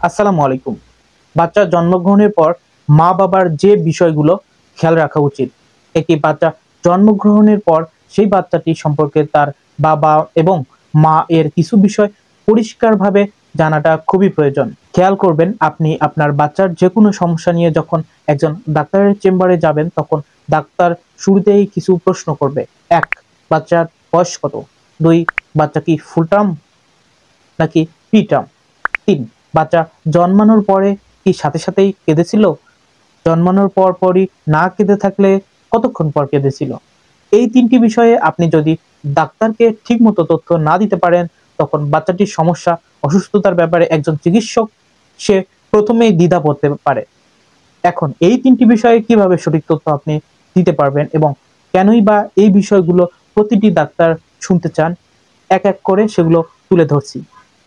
আসসালামু আলাইকুম। বাচ্চা জন্মগ্রহণের পর মা বাবার যে বিষয়গুলো খেয়াল রাখা উচিত। একটি বাচ্চা জন্মগ্রহণের পর সেই বাচ্চাটি সম্পর্কে তার বাবা এবং মা এর কিছু বিষয় পরিষ্কারভাবে জানাটা খুবই প্রয়োজন। খেয়াল করবেন, আপনি আপনার বাচ্চার যেকোনো সমস্যা নিয়ে যখন একজন ডাক্তারের চেম্বারে যাবেন, তখন ডাক্তার শুরুতেই কিছু প্রশ্ন করবে। ১. বাচ্চার বয়স কত? ২. বাচ্চা কি ফুল টার্ম নাকি প্রি-টার্ম? ৩. বাচ্চা জন্মানোর পরে কি সাথে সাথেই কেঁদেছিল? জন্মানোর পরই না কেঁদে থাকলে কতক্ষণ পর কেঁদেছিল? এই ৩টি বিষয়ে আপনি যদি ডাক্তারকে ঠিকমতো তথ্য না দিতে পারেন, তখন বাচ্চাটির সমস্যা, অসুস্থতার ব্যাপারে একজন চিকিৎসক সে প্রথমেই দ্বিধা পড়তে পারে। এখন এই ৩টি বিষয়ে কিভাবে সঠিক তথ্য আপনি দিতে পারবেন এবং কেনই বা এই বিষয়গুলো প্রতিটি ডাক্তার শুনতে চান, এক এক করে সেগুলো তুলে ধরছি।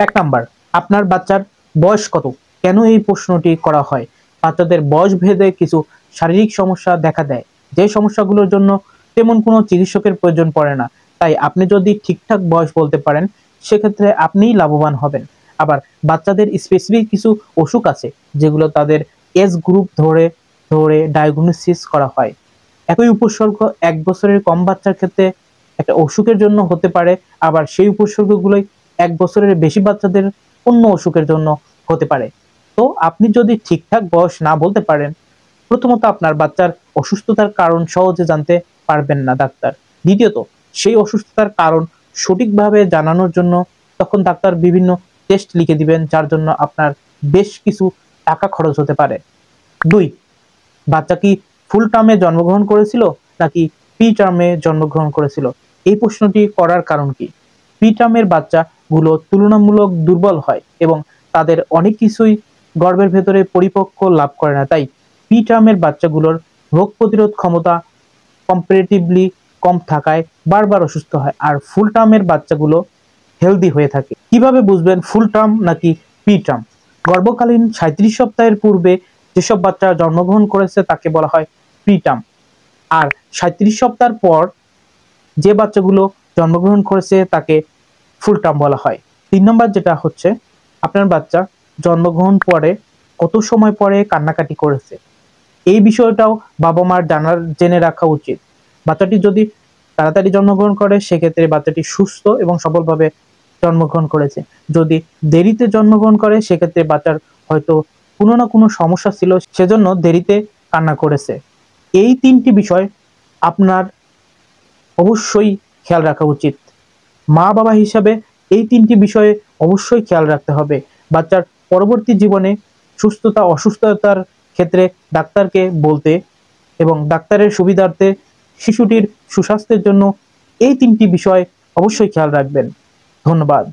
১ নাম্বার, আপনার বাচ্চার বয়স কত? কেন এই প্রশ্নটি করা হয়? বাচ্চাদের বয়স ভেদে কিছু শারীরিক সমস্যা দেখা দেয়, যে সমস্যাগুলোর জন্য তেমন কোনো চিকিৎসকের প্রয়োজন পড়ে না। তাই আপনি যদি ঠিকঠাক বয়স বলতে পারেন, সেক্ষেত্রে আপনিই লাভবান হবেন। আবার বাচ্চাদের স্পেসিফিক কিছু অসুখ আছে, যেগুলো তাদের এজ গ্রুপ ধরে ডায়াগনোসিস করা হয়। একই উপসর্গ ১ বছরের কম বাচ্চার ক্ষেত্রে একটা অসুখের জন্য হতে পারে, আবার সেই উপসর্গগুলোই ১ বছরের বেশি বাচ্চাদের অন্য অসুখের জন্য হতে পারে। তো আপনি যদি ঠিকঠাক বয়স না বলতে পারেন, প্রথমত আপনার বাচ্চার অসুস্থতার কারণ সহজে জানতে পারবেন না ডাক্তার। দ্বিতীয়ত, সেই অসুস্থতার কারণ সঠিকভাবে জানানোর জন্য তখন ডাক্তার বিভিন্ন টেস্ট লিখে দিবেন, যার জন্য আপনার বেশ কিছু টাকা খরচ হতে পারে। ২. বাচ্চা কি ফুল টার্মে জন্মগ্রহণ করেছিল নাকি প্রি-টার্মে জন্মগ্রহণ করেছিল? এই প্রশ্নটি করার কারণ কি? প্রি-টার্মের বাচ্চাগুলো তুলনামূলক দুর্বল হয় এবং তাদের অনেক কিছুই গর্ভের ভেতরে পরিপক্ক লাভ করে না। তাই প্রি-টার্মের বাচ্চাগুলোর রোগ প্রতিরোধ ক্ষমতা কম্পারেটিভলি কম থাকায় বারবার অসুস্থ হয়, আর ফুল টার্মের বাচ্চাগুলো হেলদি হয়ে থাকে। কিভাবে বুঝবেন ফুল টার্ম নাকি প্রি-টার্ম? গর্ভকালীন ৩৭ সপ্তাহের পূর্বে যেসব বাচ্চা জন্মগ্রহণ করেছে তাকে বলা হয় প্রি-টার্ম, আর ৩৭ সপ্তাহ পর যে বাচ্চাগুলো জন্মগ্রহণ করেছে তাকে ফুল টার্ম বলা হয়। ৩ নম্বর যেটা হচ্ছে, আপনার বাচ্চা জন্মগ্রহণ পরে কত সময় পরে কান্নাকাটি করেছে, এই বিষয়টাও বাবা মার জেনে রাখা উচিত। বাচ্চাটি যদি তাড়াতাড়ি জন্মগ্রহণ করে, সেক্ষেত্রে বাচ্চাটি সুস্থ এবং সবলভাবে জন্মগ্রহণ করেছে। যদি দেরিতে জন্মগ্রহণ করে, সেক্ষেত্রে বাচ্চার হয়তো কোনো না কোনো সমস্যা ছিল, সেজন্য দেরিতে কান্না করেছে। এই ৩টি বিষয় আপনার অবশ্যই খেয়াল রাখা উচিত। মা বাবা হিসাবে এই ৩টি বিষয়ে অবশ্যই খেয়াল রাখতে হবে। বাচ্চার পরবর্তী জীবনে সুস্থতা অসুস্থতার ক্ষেত্রে ডাক্তারকে বলতে এবং ডাক্তারের সুবিধার্থে শিশুটির সুস্বাস্থ্যের জন্য এই ৩টি বিষয় অবশ্যই খেয়াল রাখবেন। ধন্যবাদ।